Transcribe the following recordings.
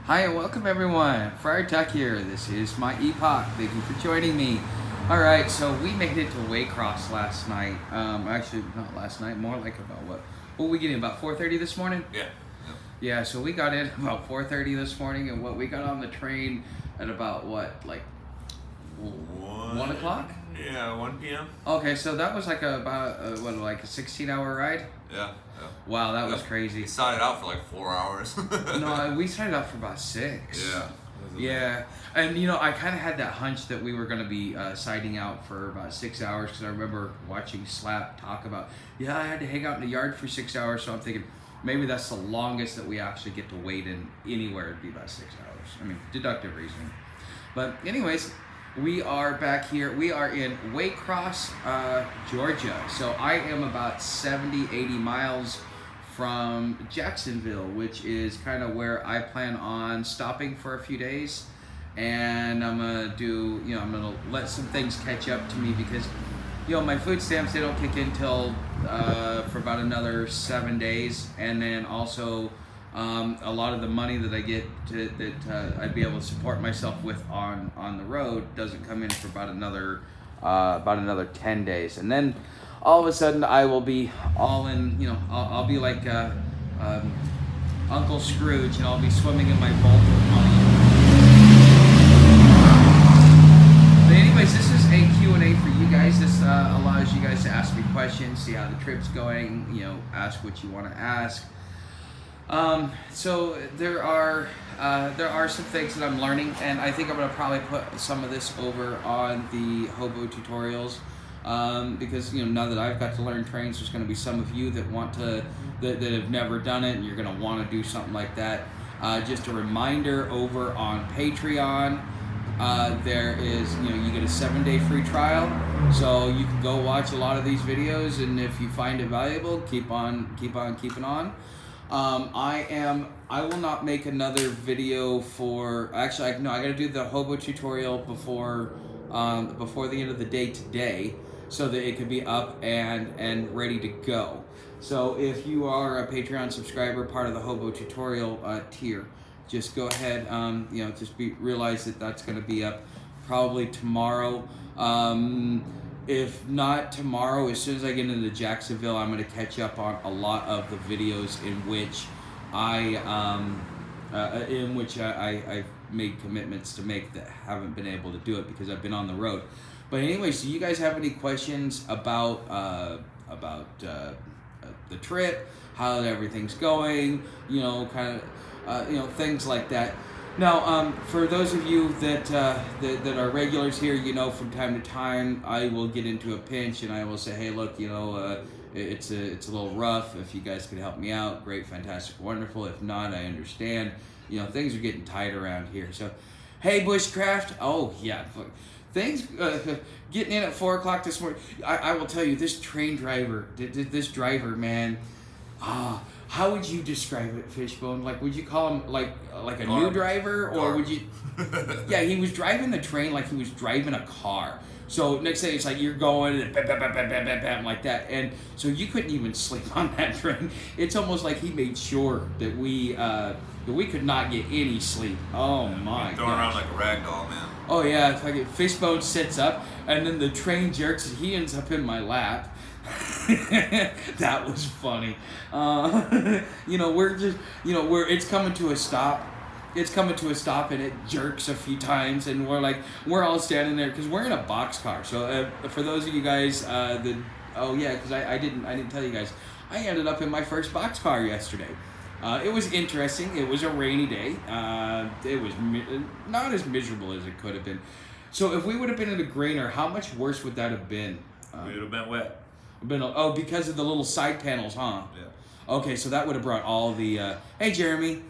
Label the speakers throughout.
Speaker 1: Hi and welcome everyone. Friar Tuck here. This is my epoch. Thank you for joining me. Alright, so we made it to Waycross last night. Actually, not last night, more like about what we getting, about 4:30 this morning?
Speaker 2: Yeah.
Speaker 1: Yeah, so we got in about 4:30 this morning, and we got on the train at about 1 o'clock?
Speaker 2: Yeah, 1 p.m.
Speaker 1: Okay, so that was like about a 16-hour ride?
Speaker 2: Yeah.
Speaker 1: Wow, that was crazy.
Speaker 2: We started out for like 4 hours.
Speaker 1: No, we started out for about 6.
Speaker 2: Yeah.
Speaker 1: Yeah, and I kind of had that hunch that we were going to be siding out for about 6 hours, because I remember watching Slap talk about, yeah, I had to hang out in the yard for 6 hours, so I'm thinking maybe that's the longest that we actually get to wait in anywhere, it'd be about 6 hours. I mean, deductive reasoning. But anyways, we are back here. We are in Waycross, Georgia. So I am about 70, 80 miles from Jacksonville, which is kind of where I plan on stopping for a few days. And I'm gonna do, I'm gonna let some things catch up to me, because my food stamps, they don't kick in till for about another 7 days. And then also a lot of the money that I get that I'd be able to support myself with on the road doesn't come in for about another 10 days. And then all of a sudden I will be all in, I'll be like Uncle Scrooge, and I'll be swimming in my vault of money. But anyways, this is a Q&A for you guys. This allows you guys to ask me questions, see how the trip's going, ask what you want to ask. So there are some things that I'm learning, and I think I'm gonna probably put some of this over on the hobo tutorials, because now that I've got to learn trains, there's gonna be some of you that want to that have never done it, and you're gonna want to do something like that. Just a reminder, over on Patreon, there is you get a 7-day free trial, so you can go watch a lot of these videos, and if you find it valuable, keep on keeping on. I will not make another video for, actually, I gotta do the hobo tutorial before the end of the day today, so that it could be up and ready to go. So if you are a Patreon subscriber, part of the hobo tutorial tier, just go ahead, realize that that's gonna be up probably tomorrow. If not tomorrow, as soon as I get into Jacksonville, I'm going to catch up on a lot of the videos in which I've made commitments to make that haven't been able to do it because I've been on the road. But anyways, do you guys have any questions about the trip, how everything's going, things like that? Now, for those of you that are regulars here, from time to time I will get into a pinch and I will say, hey, look, it's a little rough. If you guys could help me out, great, fantastic, wonderful. If not, I understand. Things are getting tight around here. So, hey, Bushcraft. Oh yeah, things getting in at 4 o'clock this morning. I will tell you, this driver, man. How would you describe it, Fishbone? Like, would you call him like a new driver, or would you? Yeah, he was driving the train like he was driving a car. So next day it's like you're going and bam, bam, bam, bam, bam, bam, bam, like that, and so you couldn't even sleep on that train. It's almost like he made sure that we could not get any sleep. Oh my!
Speaker 2: Throwing around like a rag doll, man.
Speaker 1: Oh yeah, it's like Fishbone sits up and then the train jerks and he ends up in my lap. That was funny. It's coming to a stop. It's coming to a stop and it jerks a few times, and we're all standing there because we're in a boxcar. So for those of you guys because I didn't tell you guys, I ended up in my first boxcar yesterday. It was interesting. It was a rainy day. It was not as miserable as it could have been. So if we would have been in a grainer, how much worse would that have been?
Speaker 2: We would have been wet.
Speaker 1: Because of the little side panels, huh?
Speaker 2: Yeah.
Speaker 1: Okay, so that would have brought all the... Hey, Jeremy.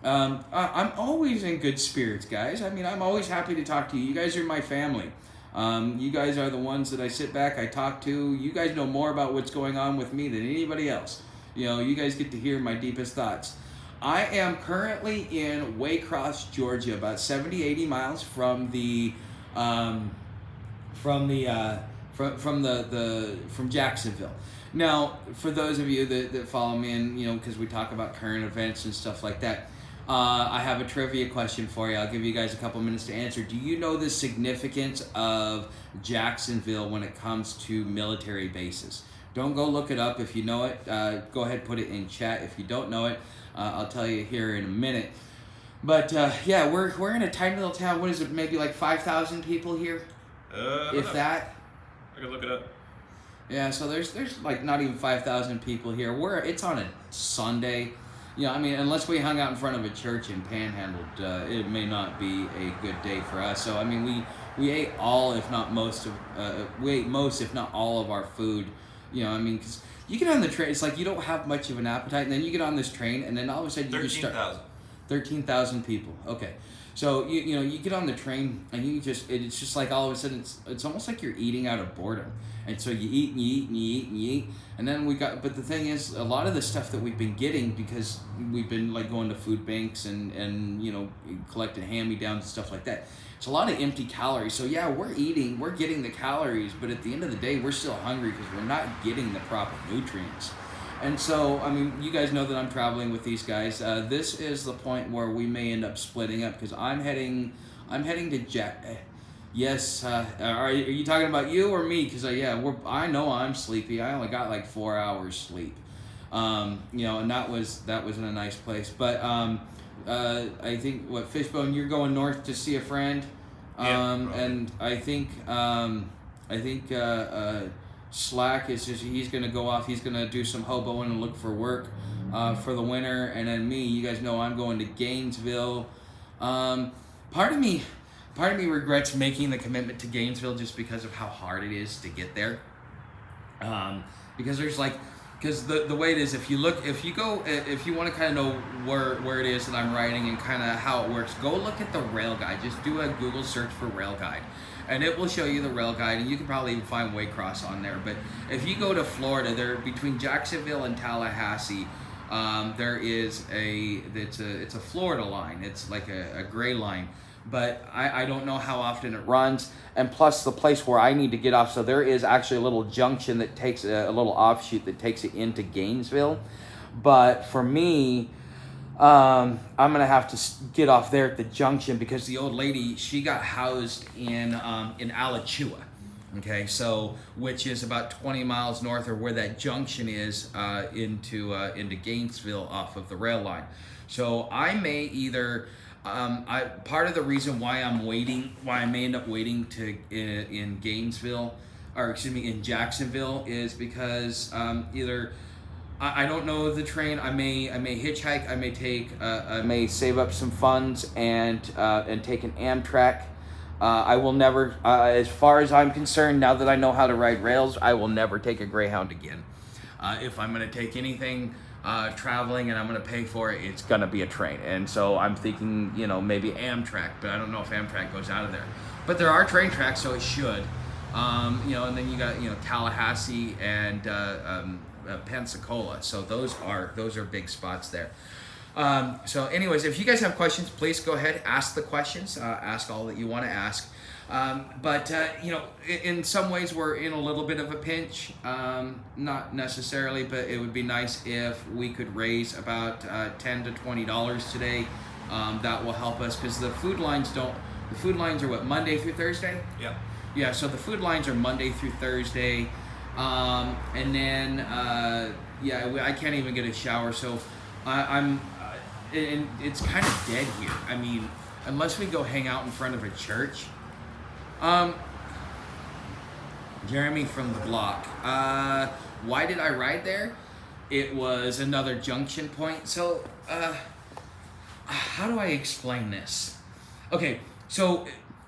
Speaker 1: I'm always in good spirits, guys. I mean, I'm always happy to talk to you. You guys are my family. You guys are the ones that I sit back, I talk to. You guys know more about what's going on with me than anybody else. You guys get to hear my deepest thoughts. I am currently in Waycross, Georgia, about 70, 80 miles from Jacksonville. Now, for those of you that follow me and because we talk about current events and stuff like that, I have a trivia question for you. I'll give you guys a couple minutes to answer. Do you know the significance of Jacksonville when it comes to military bases? Don't go look it up. If you know it, go ahead, put it in chat. If you don't know it, I'll tell you here in a minute. But yeah, we're in a tiny little town. What is it? Maybe like 5,000 people here, if that.
Speaker 2: I can look it up.
Speaker 1: Yeah, so there's like not even 5,000 people here. It's on a Sunday. You know, I mean, unless we hung out in front of a church and panhandled, it may not be a good day for us. So I mean, we ate all, if not most if not all of our food. You know, I mean, because you get on the train, it's like you don't have much of an appetite, and then you get on this train, and then all of a sudden you just start.
Speaker 2: 13,000.
Speaker 1: 13,000 people. Okay. So you know you get on the train and it's just like all of a sudden it's almost like you're eating out of boredom, and so you eat and you eat and you eat and you eat, and then but the thing is, a lot of the stuff that we've been getting, because we've been like going to food banks and you know, collecting hand-me-downs and stuff like that, it's a lot of empty calories. So yeah, we're getting the calories, but at the end of the day we're still hungry because we're not getting the proper nutrients. And so, I mean, you guys know that I'm traveling with these guys. This is the point where we may end up splitting up, because I'm heading to Jack. Yes, are you talking about you or me? Because I know I'm sleepy. I only got like 4 hours sleep. You know, and that was in a nice place. But I think Fishbone, you're going north to see a friend. And I think Slack is just, he's going to go off, he's going to do some hoboing and look for work for the winter. And then me, you guys know I'm going to Gainesville. Part of me regrets making the commitment to Gainesville just because of how hard it is to get there. Because the way it is, if you want to kind of know where it is that I'm riding and kind of how it works, go look at the rail guide. Just do a Google search for rail guide, and it will show you the rail guide, and you can probably even find Waycross on there. But if you go to Florida, there between Jacksonville and Tallahassee, there is it's a Florida line. It's like a gray line, but I don't know how often it runs. And plus the place where I need to get off, so there is actually a little junction that takes a little offshoot that takes it into Gainesville. But for me, I'm gonna have to get off there at the junction, because the old lady, she got housed in Alachua, okay, so which is about 20 miles north of where that junction is, into Gainesville off of the rail line. So I may either part of the reason why I may end up waiting in Gainesville, or excuse me, in Jacksonville, is because either I don't know the train. I may hitchhike. I may save up some funds and take an Amtrak. I will never, as far as I'm concerned, now that I know how to ride rails, I will never take a Greyhound again. If I'm going to take anything traveling and I'm going to pay for it, it's going to be a train. And so I'm thinking, you know, maybe Amtrak, but I don't know if Amtrak goes out of there. But there are train tracks, so it should. You know, and then you got, you know, Tallahassee and Pensacola. So those are big spots there. So anyways, if you guys have questions, please go ahead, ask the questions, ask all that you want to ask. But you know, in some ways we're in a little bit of a pinch, not necessarily, but it would be nice if we could raise about $10 to $20 today. That will help us, because the food lines are what, Monday through Thursday?
Speaker 2: Yep.
Speaker 1: Yeah, so the food lines are Monday through Thursday. And then, I can't even get a shower, so and it's kind of dead here. I mean, unless we go hang out in front of a church. Jeremy from the block. Why did I ride there? It was another junction point. So, how do I explain this? Okay, so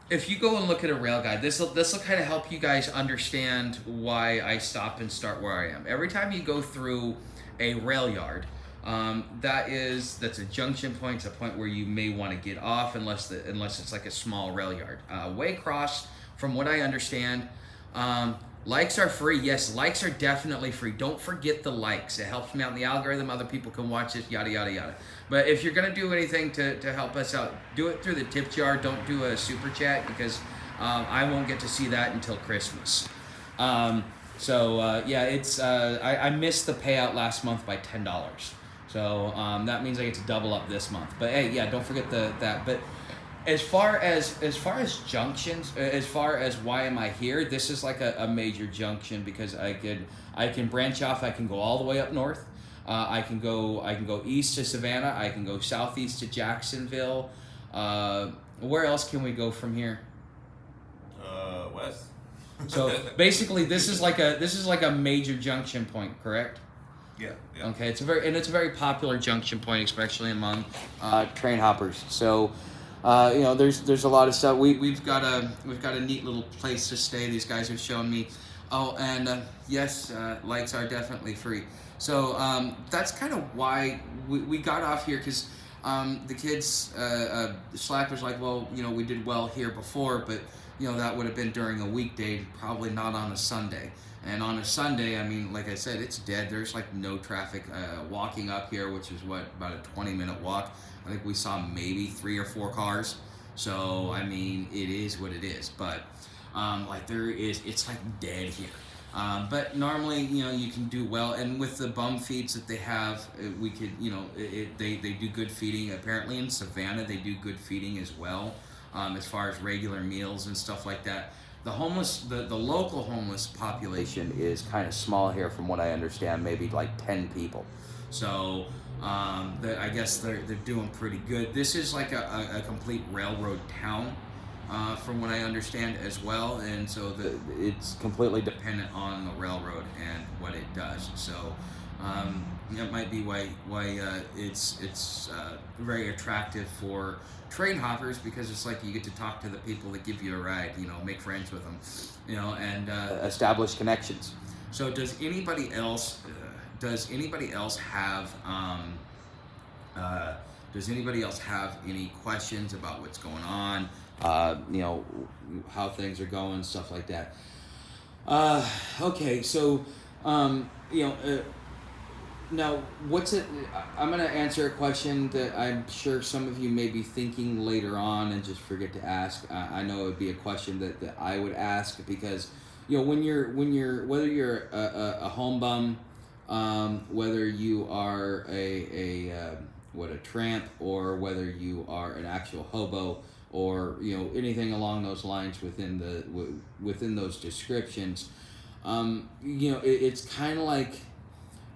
Speaker 1: if you go and look at a rail guide, this will kind of help you guys understand why I stop and start where I am. Every time you go through a rail yard, that's a junction point. It's a point where you may want to get off, unless it's like a small rail yard. Waycross, from what I understand, likes are free. Yes, likes are definitely free. Don't forget the likes. It helps me out in the algorithm. Other people can watch this, yada, yada, yada. But if you're going to do anything to help us out, do it through the tip jar. Don't do a super chat, because I won't get to see that until Christmas. I missed the payout last month by $10. So that means I get to double up this month. But hey, yeah, don't forget that. But as far as junctions, as far as why am I here, this is like a major junction because I can branch off. I can go all the way up north. I can go east to Savannah. I can go southeast to Jacksonville. Where else can we go from here?
Speaker 2: West.
Speaker 1: So basically, this is like a major junction point, correct?
Speaker 2: Yeah.
Speaker 1: Okay, it's a very popular junction point, especially among train hoppers. So, there's a lot of stuff. We've got a neat little place to stay. These guys have shown me. Oh, and yes, lights are definitely free. So that's kind of why we got off here because the kids Slack was like, well, we did well here before, but that would have been during a weekday, probably not on a Sunday. And on a Sunday, I mean, like I said, it's dead. There's like no traffic. Walking up here, which is about a 20-minute walk, I think we saw maybe 3 or 4 cars. So, I mean, it is what it is. But, it's like dead here. But normally, you can do well. And with the bum feeds that they have, we could, they do good feeding. Apparently in Savannah, they do good feeding as well, as far as regular meals and stuff like that. The local homeless population is kind of small here from what I understand, maybe like 10 people. So I guess they're doing pretty good. This is like a complete railroad town from what I understand as well. And so it's completely dependent on the railroad and what it does. So that might be why it's very attractive for train hoppers because it's like you get to talk to the people that give you a ride, make friends with them, and establish connections. So does anybody else have any questions about what's going on? How things are going, stuff like that. Okay, so now, I'm going to answer a question that I'm sure some of you may be thinking later on and just forget to ask. I know it would be a question that I would ask because, whether you're a home bum, whether you are a tramp, or whether you are an actual hobo, or anything along those lines within those descriptions, it's kind of like.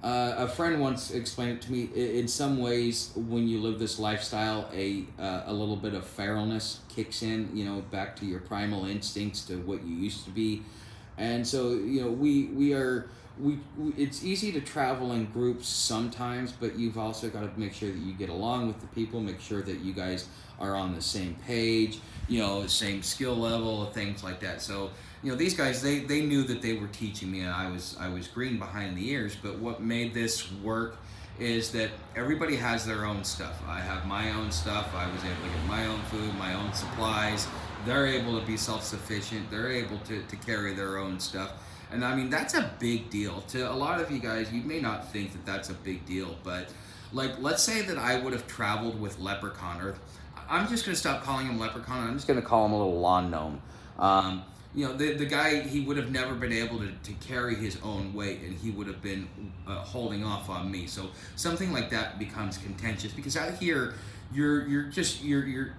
Speaker 1: A friend once explained it to me. In some ways, when you live this lifestyle, a little bit of feralness kicks in. Back to your primal instincts, to what you used to be, and so it's easy to travel in groups sometimes, but you've also got to make sure that you get along with the people. Make sure that you guys are on the same page. Same skill level, things like that. So. These guys, they knew that they were teaching me, and I was green behind the ears, but what made this work is that everybody has their own stuff. I have my own stuff. I was able to get my own food, my own supplies. They're able to be self-sufficient. They're able to carry their own stuff. And I mean, that's a big deal. To a lot of you guys, you may not think that that's a big deal, but like, let's say that I would have traveled with Leprechaun, or I'm just going to stop calling him Leprechaun. I'm just going to call him a little lawn gnome. The guy, he would have never been able to carry his own weight, and he would have been holding off on me. So something like that becomes contentious because out here, you're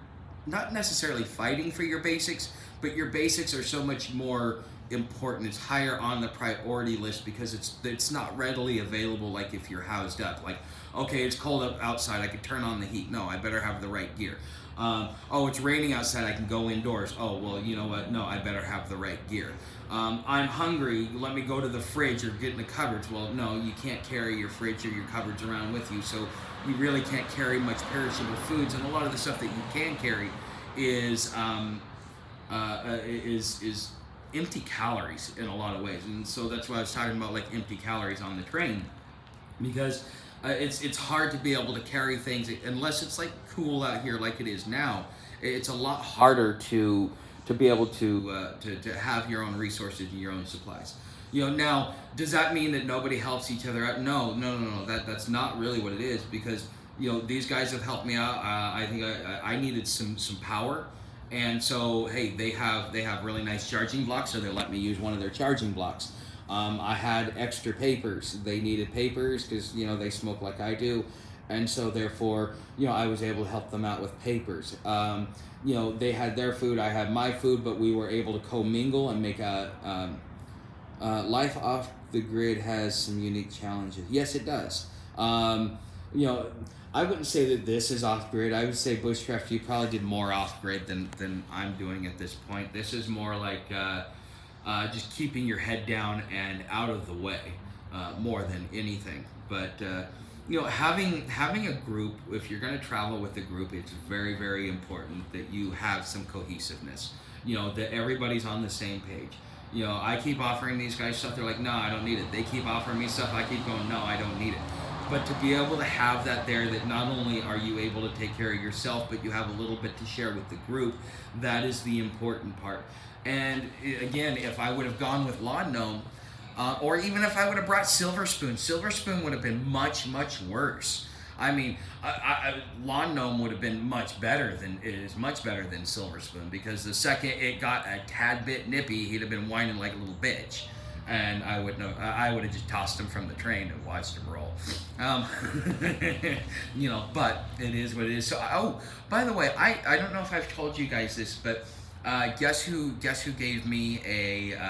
Speaker 1: not necessarily fighting for your basics, but your basics are so much more important. It's higher on the priority list because it's not readily available. Like if you're housed up, like, okay, it's cold up outside, I could turn on the heat. No, I better have the right gear. It's raining outside, I can go indoors. Oh, well, you know what? No, I better have the right gear. I'm hungry, let me go to the fridge or get in the cupboards. Well, no, you can't carry your fridge or your cupboards around with you, so you really can't carry much perishable foods. And a lot of the stuff that you can carry is empty calories in a lot of ways. And so that's why I was talking about like empty calories on the train, because it's hard to be able to carry things unless it's like cool out here like it is now. It's a lot harder to be able to have your own resources and your own supplies. Now, does that mean that nobody helps each other out? No. That's not really what it is, because these guys have helped me out. I think I needed some power, and so hey, they have really nice charging blocks, so they let me use one of their charging blocks. I had extra papers. They needed papers because, you know, they smoke like I do. And so therefore, you know, I was able to help them out with papers. You know, they had their food, I had my food, but we were able to commingle and make life off the grid has some unique challenges. Yes, it does. You know, I wouldn't say that this is off grid. I would say bushcraft, you probably did more off grid than I'm doing at this point. This is more like just keeping your head down and out of the way more than anything. But you know, having a group, if you're going to travel with a group, it's very, very important that you have some cohesiveness. You know, that everybody's on the same page. You know, I keep offering these guys stuff. They're like, no, I don't need it. They keep offering me stuff. I keep going, no, I don't need it. But to be able to have that there, that not only are you able to take care of yourself, but you have a little bit to share with the group, that is the important part. And again, if I would have gone with Lawn Gnome, or even if I would have brought Silver Spoon would have been much, much worse. I mean, Lawn Gnome would have been much better than Silver Spoon, because the second it got a tad bit nippy, he'd have been whining like a little bitch, and I would have just tossed him from the train and watched him roll. You know, but it is what it is. So, oh, by the way, I don't know if I've told you guys this, but guess who gave me a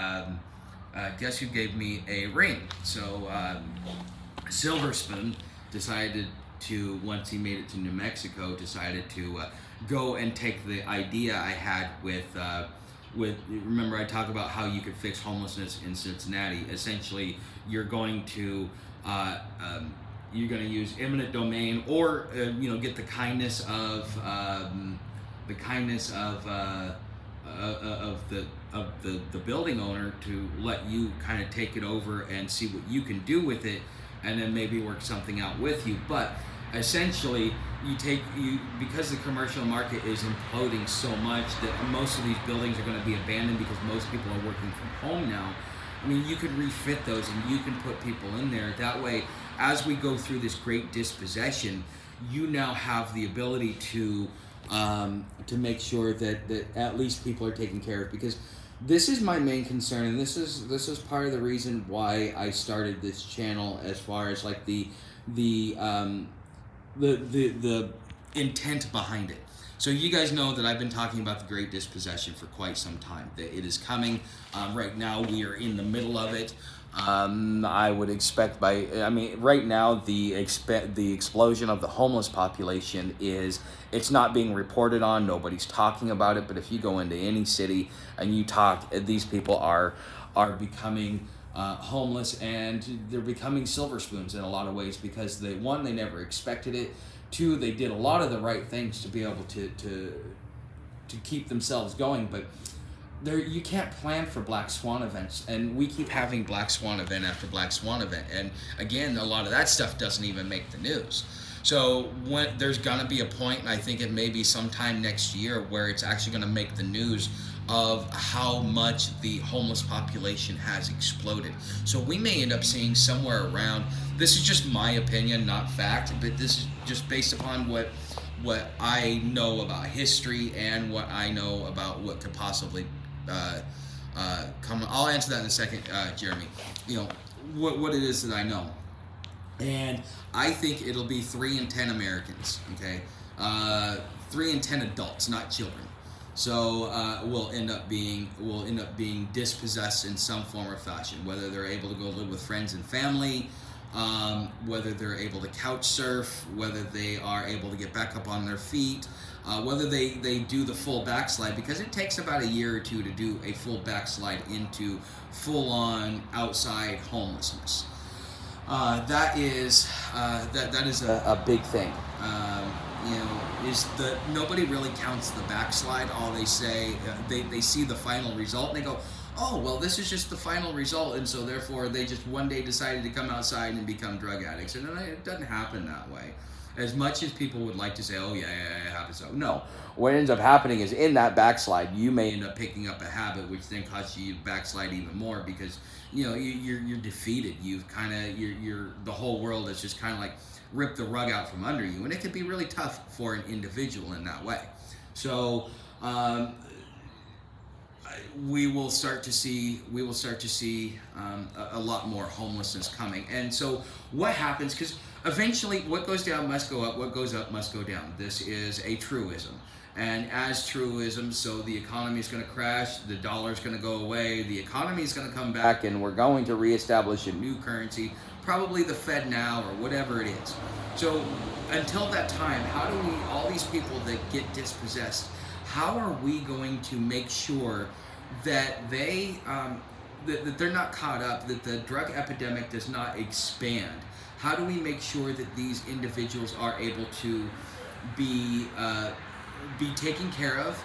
Speaker 1: ring? So Silver Spoon decided to, once he made it to New Mexico, decided to go and take the idea I had with remember I talked about how you could fix homelessness in Cincinnati. Essentially, you're going to use eminent domain, or you know, get the kindness of the building owner to let you kind of take it over and see what you can do with it, and then maybe work something out with you. But essentially, because the commercial market is imploding so much that most of these buildings are going to be abandoned because most people are working from home now. I mean, you could refit those and you can put people in there. That way, as we go through this great dispossession, you now have the ability to make sure that at least people are taken care of. Because this is my main concern, and this is part of the reason why I started this channel, as far as like the intent behind it. So you guys know that I've been talking about the Great Dispossession for quite some time. That it is coming. Right now we are in the middle of it. I would expect right now the explosion of the homeless population it's not being reported on. Nobody's talking about it. But if you go into any city and you talk, these people are becoming homeless, and they're becoming silver spoons in a lot of ways, because they never expected it. Two, they did a lot of the right things to be able to keep themselves going, but you can't plan for black swan events, and we keep having black swan event after black swan event, and again, a lot of that stuff doesn't even make the news. So when there's gonna be a point, and I think it may be sometime next year, where it's actually gonna make the news of how much the homeless population has exploded. So we may end up seeing somewhere around, this is just my opinion, not fact, but this is just based upon what I know about history and what I know about what could possibly come. I'll answer that in a second, Jeremy. You know, what it is that I know. And I think it'll be 3 in 10 Americans, okay? 3 in 10 adults, not children. So will end up being dispossessed in some form or fashion, whether they're able to go live with friends and family, whether they're able to couch surf, whether they are able to get back up on their feet, whether they do the full backslide, because it takes about a year or two to do a full backslide into full-on outside homelessness. That is a big thing. You know, is that nobody really counts the backslide. All they say, they see the final result and they go, oh, well, this is just the final result, and so therefore they just one day decided to come outside and become drug addicts. And it doesn't happen that way. As much as people would like to say, oh yeah, it happens. So no, what ends up happening is, in that backslide, you may end up picking up a habit, which then causes you to backslide even more, because you know you're defeated. You've kind of the whole world is just kind of like ripped the rug out from under you, and it can be really tough for an individual in that way. So we will start to see a lot more homelessness coming. And so what happens, because eventually what goes down must go up, what goes up must go down. This is a truism. And as truism, so the economy is going to crash, the dollar is going to go away, the economy is going to come back, and we're going to reestablish a new currency, probably the Fed now or whatever it is. So until that time, how do we, all these people that get dispossessed, how are we going to make sure that that they're not caught up, that the drug epidemic does not expand? How do we make sure that these individuals are able to be taken care of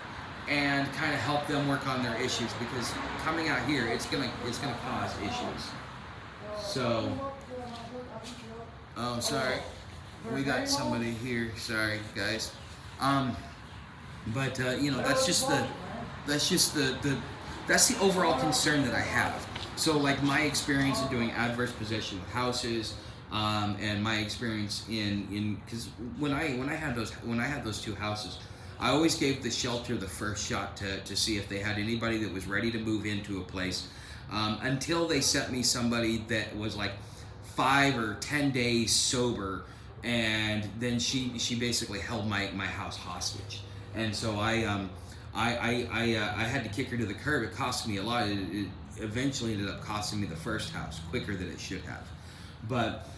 Speaker 1: and kind of help them work on their issues? Because coming out here, it's gonna cause issues. So, oh, sorry, we got somebody here. Sorry, guys. But that's the overall concern that I have. So, like my experience in doing adverse possession with houses, and my experience in because when I had those two houses, I always gave the shelter the first shot to see if they had anybody that was ready to move into a place, until they sent me somebody that was like 5 or 10 days sober, and then she basically held my house hostage, and so I had to kick her to the curb. It cost me a lot. It eventually ended up costing me the first house quicker than it should have, but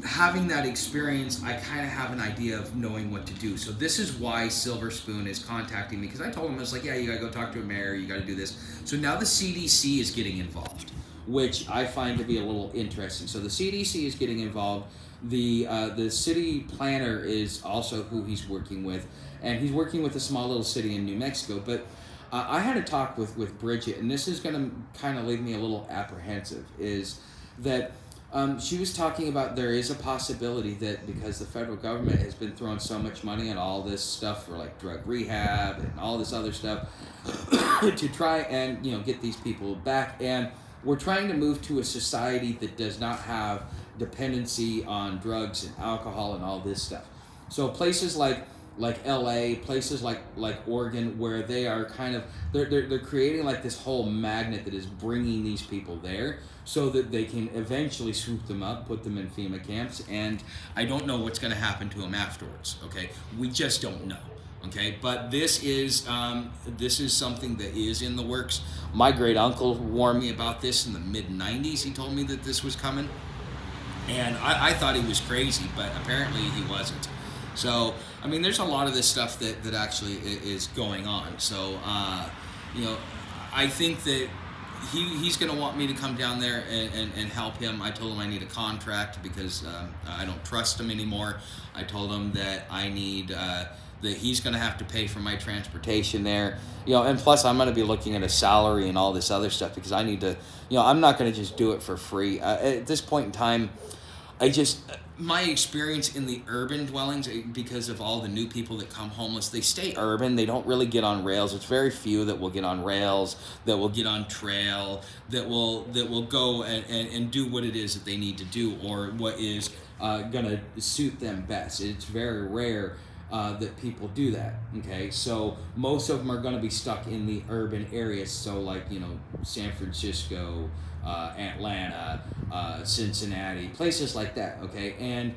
Speaker 1: having that experience, I kind of have an idea of knowing what to do. So this is why Silver Spoon is contacting me, because I told him, I was like, yeah, you gotta go talk to a mayor, you gotta do this. So now the CDC is getting involved, which I find to be a little interesting. So the CDC is getting involved. The city planner is also who he's working with, and he's working with a small little city in New Mexico. But I had a talk with Bridget, and this is going to kind of leave me a little apprehensive, is that she was talking about there is a possibility that because the federal government has been throwing so much money at all this stuff for like drug rehab and all this other stuff to try and get these people back, and we're trying to move to a society that does not have dependency on drugs and alcohol and all this stuff. So places like LA, places like Oregon, where they are kind of they're creating like this whole magnet that is bringing these people there, so that they can eventually swoop them up, put them in FEMA camps, and I don't know what's going to happen to them afterwards. Okay, we just don't know. Okay, but this is something that is in the works. My great uncle warned me about this in the mid '90s. He told me that this was coming, and I thought he was crazy, but apparently he wasn't. So, I mean, there's a lot of this stuff that actually is going on. So, I think that he's going to want me to come down there and help him. I told him I need a contract because I don't trust him anymore. I told him that I need that he's going to have to pay for my transportation there. And plus I'm going to be looking at a salary and all this other stuff, because I need to, I'm not going to just do it for free. At this point in time, my experience in the urban dwellings, because of all the new people that come homeless, they stay urban. They don't really get on rails. It's very few that will get on rails, that will get on trail, that will go and do what it is that they need to do, or what is going to suit them best. It's very rare that people do that. Okay, so most of them are going to be stuck in the urban areas. So like San Francisco, Atlanta, Cincinnati, places like that. Okay, and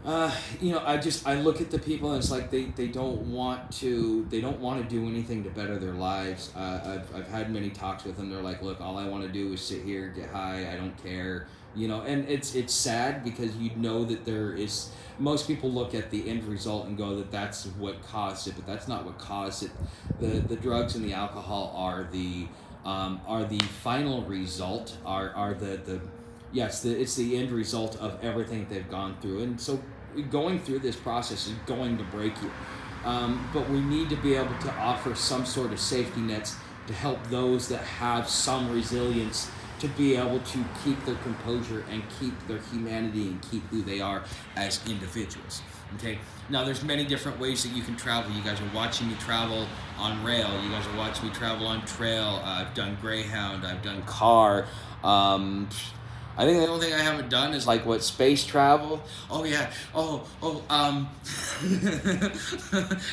Speaker 1: I look at the people and it's like they don't want to do anything to better their lives. I've had many talks with them. They're like, look, all I want to do is sit here, get high. I don't care. And it's sad, because that there is, most people look at the end result and go that that's what caused it, but that's not what caused it. The drugs and the alcohol are the final result, it's the end result of everything they've gone through. And so going through this process is going to break you, but we need to be able to offer some sort of safety nets to help those that have some resilience to be able to keep their composure and keep their humanity and keep who they are as individuals. Okay, now there's many different ways that you can travel. You guys are watching me travel on rail. You guys are watching me travel on trail. I've done Greyhound. I've done car. I think the only thing I haven't done is like space travel. Oh yeah.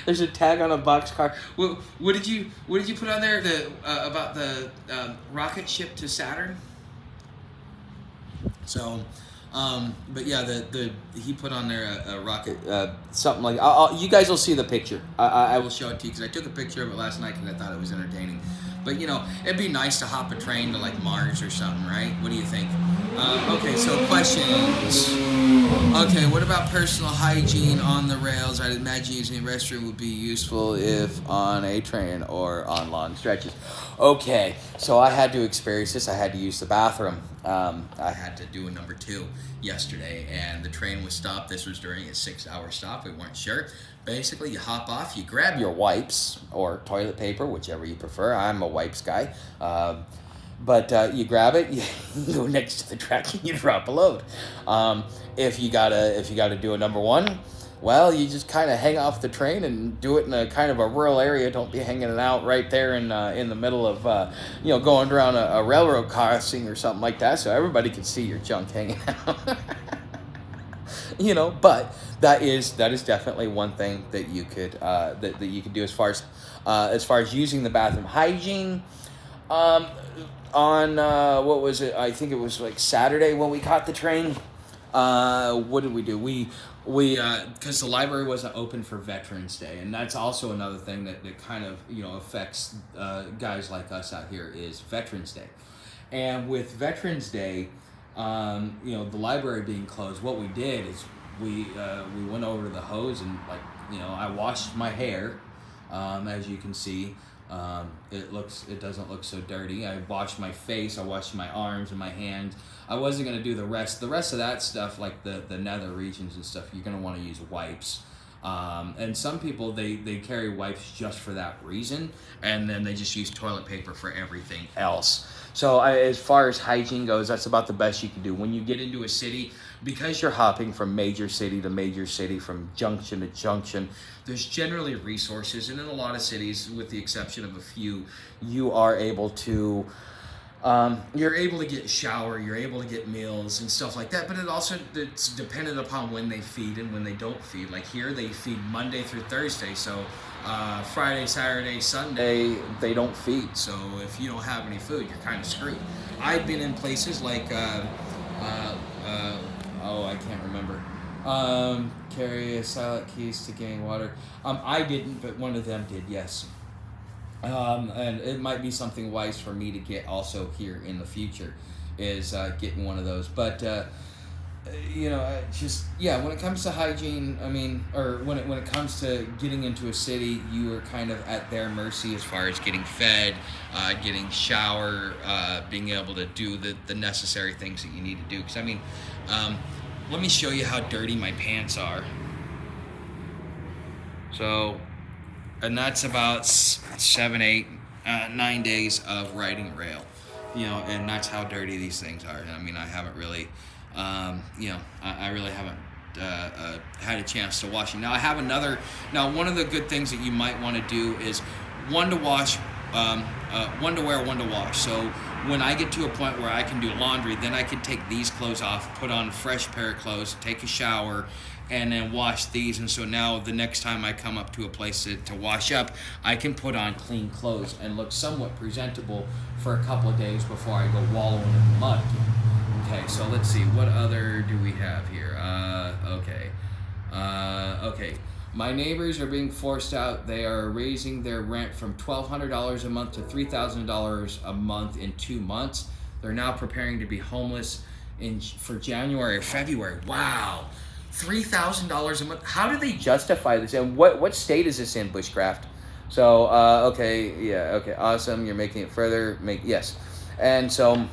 Speaker 1: There's a tag on a boxcar. What did you put on there? About the rocket ship to Saturn. So, but yeah, he put on there a rocket, something like. You guys will see the picture. I will show it to you because I took a picture of it last night because I thought it was entertaining. But you know, it'd be nice to hop a train to like Mars or something, right? What do you think? Okay, so questions. Okay, what about personal hygiene on the rails? I'd imagine using a restroom would be useful if on a train or on long stretches. Okay, so I had to experience this. I had to use the bathroom. I had to do a number 2 yesterday, and the train was stopped. This was during a 6-hour stop. We weren't sure. Basically, you hop off, you grab your wipes or toilet paper, whichever you prefer. I'm a wipes guy. But you grab it, you go next to the track, and you drop a load. If you gotta do a number 1, well, you just kind of hang off the train and do it in a kind of a rural area. Don't be hanging it out right there in the middle of going around a railroad crossing or something like that, so everybody can see your junk hanging out. But that is definitely one thing that you could that you could do as far as using the bathroom hygiene. On what was it? I think it was like Saturday when we caught the train. What did we do? We because the library wasn't open for Veterans Day, and that's also another thing that kind of affects guys like us out here is Veterans Day. And with Veterans Day, the library being closed, what we did is we went over to the hose and I washed my hair, as you can see. It doesn't look so dirty. I washed my face, I washed my arms and my hands. I wasn't going to do the rest of that stuff, like the nether regions and stuff. You're going to want to use wipes. And some people, they carry wipes just for that reason, and then they just use toilet paper for everything else. So as far as hygiene goes, that's about the best you can do. When you get into a city, because you're hopping from major city to major city, from junction to junction, there's generally resources, and in a lot of cities, with the exception of a few, you are able to get shower, you're able to get meals and stuff like that, but it's dependent upon when they feed and when they don't feed. Like here, they feed Monday through Thursday, so Friday, Saturday, Sunday, they don't feed. So if you don't have any food, you're kind of screwed. I've been in places like, I can't remember. Carry a silent keys to gain water. I didn't, but one of them did, yes. And it might be something wise for me to get also here in the future, is getting one of those. But when it comes to hygiene, or when it comes to getting into a city, you are kind of at their mercy as far as getting fed, getting shower, being able to do the necessary things that you need to do. Because let me show you how dirty my pants are. So, and that's about 7, 8, 9 days of riding rail, and that's how dirty these things are. I haven't really, I really haven't had a chance to wash them. Now one of the good things that you might want to do is one to wash, one to wear, one to wash. So when I get to a point where I can do laundry, then I can take these clothes off, put on a fresh pair of clothes, take a shower, and then wash these. And so now the next time I come up to a place to wash up, I can put on clean clothes and look somewhat presentable for a couple of days before I go wallowing in the mud again. Okay, so let's see, what other do we have here? Okay. My neighbors are being forced out. They are raising their rent from $1,200 a month to $3,000 a month in 2 months. They're now preparing to be homeless for January or February. Wow, $3,000 a month. How do they justify this? And what state is this in, Bushcraft? So awesome. You're making it further. Yes, and so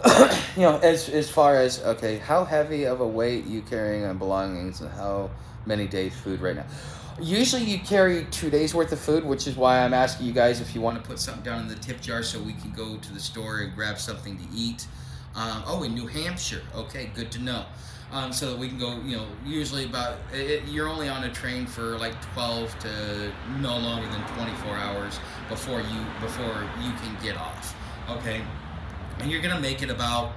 Speaker 1: as far as, how heavy of a weight you carrying on belongings and how many days food right now? Usually you carry 2 days worth of food, which is why I'm asking you guys if you want to put something down in the tip jar so we can go to the store and grab something to eat. In New Hampshire. Okay, good to know. So that we can go, usually you're only on a train for like 12 to no longer than 24 hours before you can get off. Okay. And you're going to make it about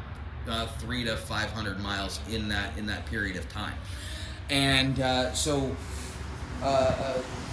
Speaker 1: 300 to 500 miles in that period of time. And so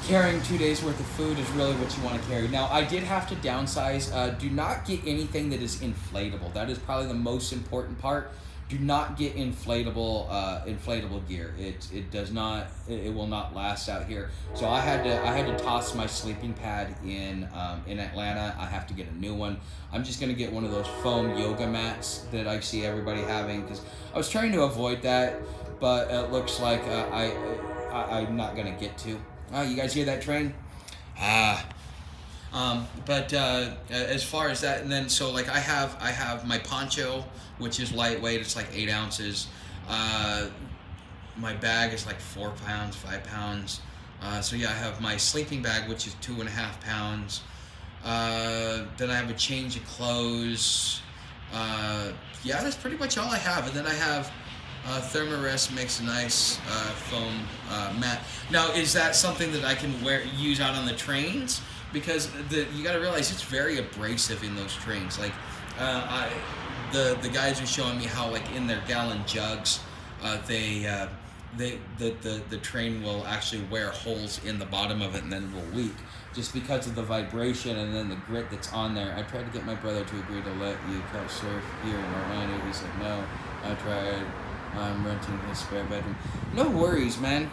Speaker 1: carrying 2 days worth of food is really what you want to carry. Now, I did have to downsize. Do not get anything that is inflatable. That is probably the most important part. Do not get inflatable gear. It does not. It will not last out here. So I had to toss my sleeping pad in Atlanta. I have to get a new one. I'm just gonna get one of those foam yoga mats that I see everybody having, because I was trying to avoid that, but it looks like I'm not gonna get to. You guys hear that train? But as far as that, and then so like I have my poncho, which is lightweight. It's like 8 ounces. My bag is like 4 pounds, 5 pounds. So yeah, I have my sleeping bag, which is 2.5 pounds. Then I have a change of clothes. Yeah, that's pretty much all I have. And then I have Thermarest makes a nice foam mat. Now, is that something that I can use out on the trains? Because you got to realize it's very abrasive in those trains. Like the guys are showing me how, like, in their gallon jugs, the train will actually wear holes in the bottom of it, and then it will leak just because of the vibration and then the grit that's on there. I tried to get my brother to agree to let you couch surf here in Orlando. He said no. I tried. I'm renting his spare bedroom. No worries, man.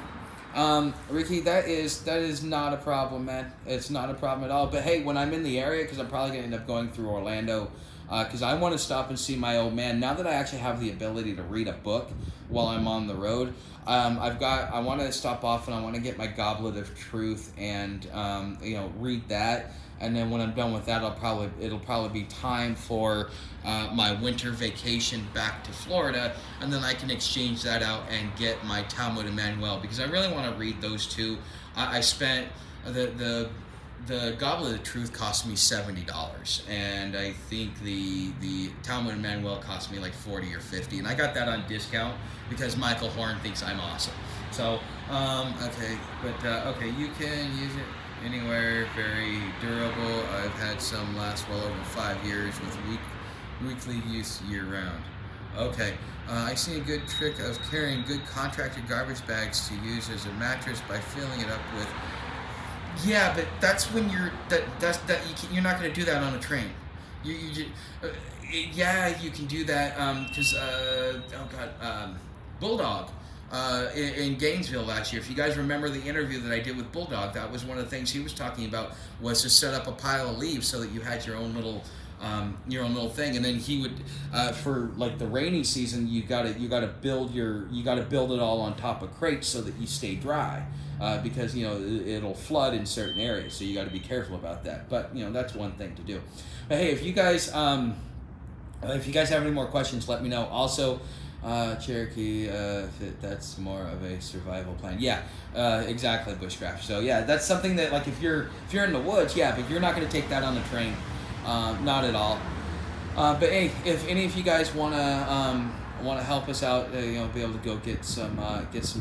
Speaker 1: Ricky, that is not a problem, man. It's not a problem at all. But hey, when I'm in the area, because I'm probably going to end up going through Orlando, because I want to stop and see my old man. Now that I actually have the ability to read a book while I'm on the road, I want to stop off and I want to get my Goblet of Truth and read that. And then when I'm done with that, it'll probably be time for my winter vacation back to Florida, and then I can exchange that out and get my Talmud Emmanuel, because I really want to read those two. I spent the Goblet of Truth cost me $70, and I think the Talmud Emmanuel cost me like $40 or $50, and I got that on discount because Michael Horn thinks I'm awesome. So okay, you can use it anywhere, very durable. I've had some last well over 5 years with weekly use year round. Okay, I see a good trick of carrying good contractor garbage bags to use as a mattress by filling it up with. Yeah, but that's when you're you're not going to do that on a train. Yeah, you can do that because Bulldog. In Gainesville last year. If you guys remember the interview that I did with Bulldog, that was one of the things he was talking about, was to set up a pile of leaves so that you had your own little thing, and then he would for like the rainy season, you gotta build it all on top of crates so that you stay dry, because it'll flood in certain areas, so you got to be careful about that. But that's one thing to do. But hey, if you guys have any more questions, let me know. Also, Cherokee, that's more of a survival plan. Yeah, exactly, bushcraft. So yeah, that's something that, like, if you're in the woods, yeah, but you're not going to take that on the train, not at all. But hey, if any of you guys want to help us out, be able to go get some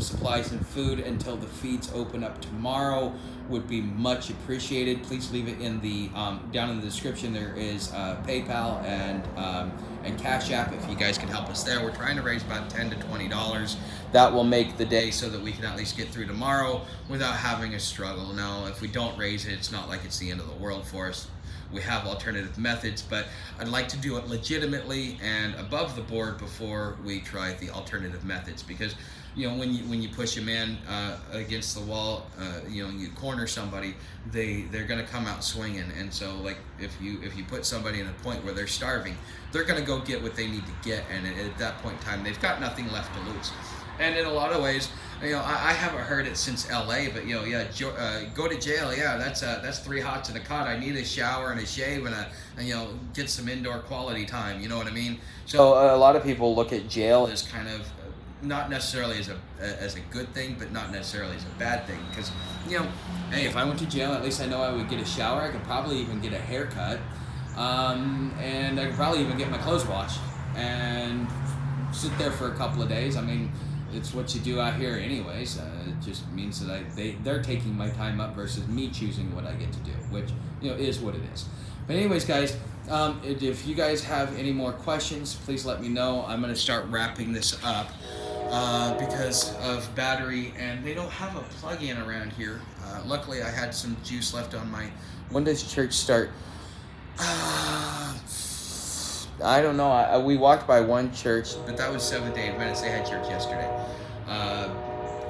Speaker 1: supplies and food until the feeds open up tomorrow, would be much appreciated. Please leave it in the down in the description. There is PayPal and CashApp if you guys can help us there. We're trying to raise about $10 to $20. That will make the day so that we can at least get through tomorrow without having a struggle. Now, if we don't raise it, it's not like it's the end of the world for us. We have alternative methods, but I'd like to do it legitimately and above the board before we try the alternative methods, because when you push a man against the wall, you corner somebody, they're going to come out swinging. And so, like, if you put somebody in a point where they're starving, they're going to go get what they need to get, and at that point in time, they've got nothing left to lose. And in a lot of ways, I haven't heard it since LA, but go to jail. Yeah, that's 3 hots and a cot. I need a shower and a shave and get some indoor quality time. You know what I mean? So a lot of people look at jail as kind of not necessarily as a good thing, but not necessarily as a bad thing. Because hey, if I went to jail, at least I know I would get a shower. I could probably even get a haircut, and I could probably even get my clothes washed and sit there for a couple of days. I mean, it's what you do out here anyways. It just means that they're taking my time up versus me choosing what I get to do, which is what it is. But anyways, guys, if you guys have any more questions, please let me know. I'm going to start wrapping this up because of battery, and they don't have a plug-in around here. Luckily, I had some juice left on my... When does church start? I don't know. We walked by one church, but that was Seventh-day Adventist. They had church yesterday. I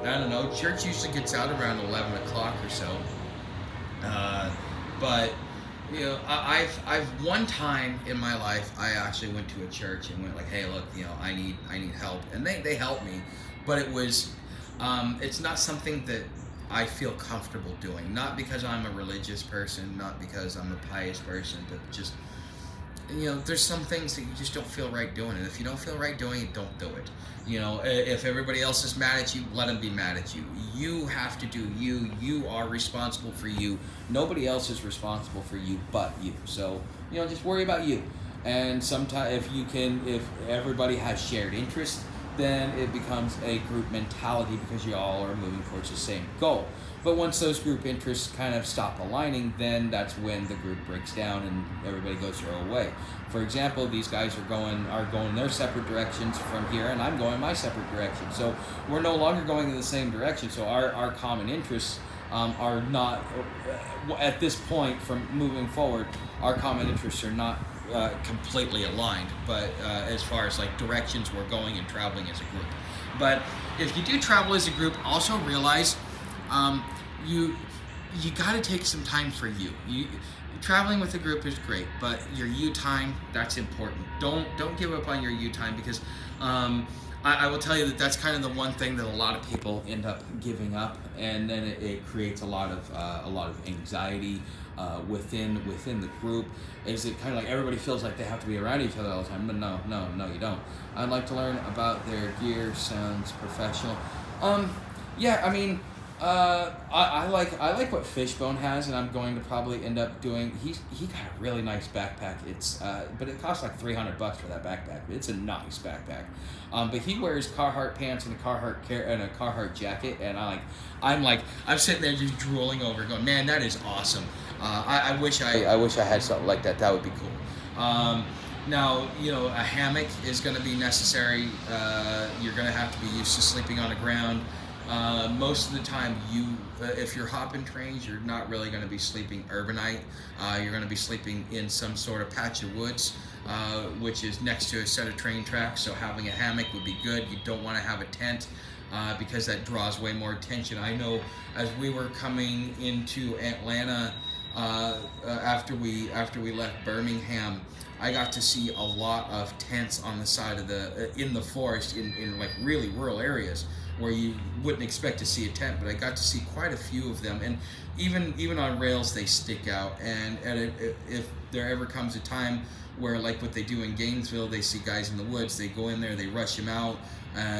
Speaker 1: don't know. Church usually gets out around 11 o'clock or so. But you know, I've one time in my life I actually went to a church and went like, hey, look, you know, I need help, and they helped me, but it was it's not something that I feel comfortable doing. Not because I'm a religious person, not because I'm a pious person, but just, you know, there's some things that you just don't feel right doing, and if you don't feel right doing it, don't do it. You know, if everybody else is mad at you, let them be mad at you. You have to do you. You are responsible for you. Nobody else is responsible for you but you. So, you know, just worry about you. And sometimes if everybody has shared interest, then it becomes a group mentality because you all are moving towards the same goal. But once those group interests kind of stop aligning, then that's when the group breaks down and everybody goes their own way. For example, these guys are going their separate directions from here, and I'm going my separate direction. So we're no longer going in the same direction. So our common interests are not, at this point from moving forward, our common interests are not completely aligned, but as far as like directions we're going and traveling as a group. But if you do travel as a group, also realize you got to take some time for you. Traveling with a group is great, but your you time, that's important. Don't give up on your you time, because I will tell you that that's kind of the one thing that a lot of people end up giving up, and then it creates a lot of anxiety within the group. Is it kind of like everybody feels like they have to be around each other all the time? But no, you don't. I'd like to learn about their gear. Sounds professional. Yeah, I mean, I like what Fishbone has, and I'm going to probably end up doing. He got a really nice backpack. It's but it costs like $300 for that backpack. It's a nice backpack. But he wears Carhartt pants and a Carhartt jacket, and I'm sitting there just drooling over, going, man, that is awesome. I wish I had something like that. That would be cool. Now, you know, a hammock is going to be necessary. You're going to have to be used to sleeping on the ground. Most of the time, if you're hopping trains, you're not really going to be sleeping urbanite. You're going to be sleeping in some sort of patch of woods, which is next to a set of train tracks. So having a hammock would be good. You don't want to have a tent because that draws way more attention. I know as we were coming into Atlanta after we left Birmingham, I got to see a lot of tents on the side of in the forest in like really rural areas where you wouldn't expect to see a tent, but I got to see quite a few of them, and even on rails they stick out. And if there ever comes a time where, like what they do in Gainesville, they see guys in the woods, they go in there, they rush them out,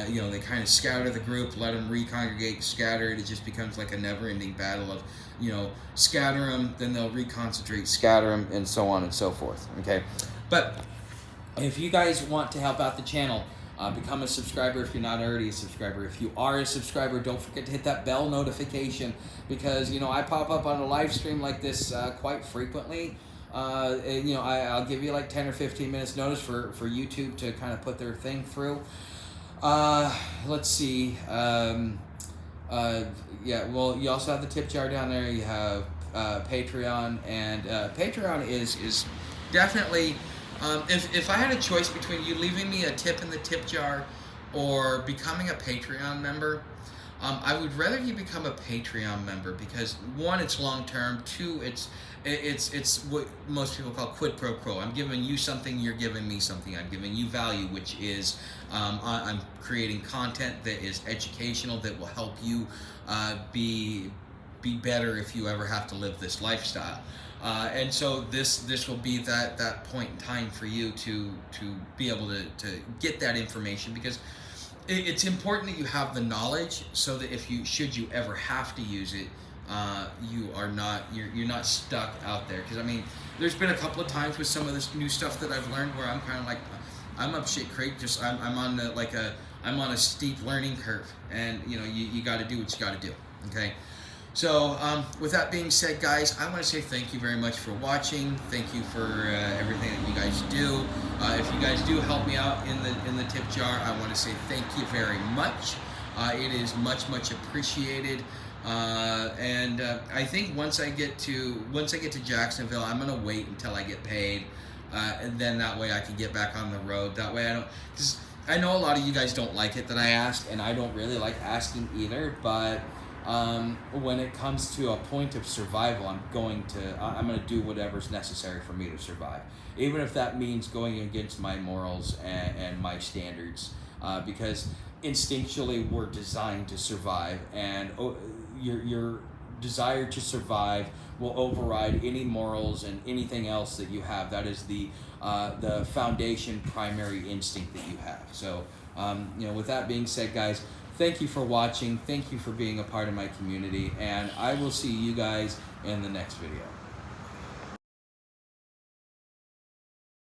Speaker 1: you know, they kind of scatter the group, let them recongregate, scatter it. It just becomes like a never-ending battle of, you know, scatter them, then they'll reconcentrate, scatter them, and so on and so forth. Okay, but if you guys want to help out the channel, become a subscriber if you're not already a subscriber. If you are a subscriber, don't forget to hit that bell notification, because, you know, I pop up on a live stream like this quite frequently. And, you know, I'll give you like 10 or 15 minutes notice for YouTube to kind of put their thing through. Let's see. Yeah, well, you also have the tip jar down there. You have Patreon, and Patreon is definitely... if I had a choice between you leaving me a tip in the tip jar or becoming a Patreon member, I would rather you become a Patreon member, because one, it's long term. Two, it's what most people call quid pro quo. I'm giving you something, you're giving me something. I'm giving you value, which is I'm creating content that is educational, that will help you be better if you ever have to live this lifestyle. And so this will be that point in time for you to be able to get that information, because it's important that you have the knowledge, so that should you ever have to use it, you're not stuck out there. Because I mean, there's been a couple of times with some of this new stuff that I've learned where I'm kind of like, I'm up shit creek. Just I'm on I'm on a steep learning curve, and you know, you got to do what you got to do. Okay. So, with that being said, guys, I want to say thank you very much for watching. Thank you for everything that you guys do. If you guys do help me out in the tip jar, I want to say thank you very much. It is much appreciated. And I think once I get to Jacksonville, I'm gonna wait until I get paid, and then that way I can get back on the road. That way I don't, because I know a lot of you guys don't like it that I ask, and I don't really like asking either. But when it comes to a point of survival, I'm gonna do whatever's necessary for me to survive, even if that means going against my morals and my standards, because instinctually we're designed to survive, and your desire to survive will override any morals and anything else that you have. That is the foundation, primary instinct that you have. So, with that being said, guys, thank you for watching. Thank you for being a part of my community, and I will see you guys in the next video.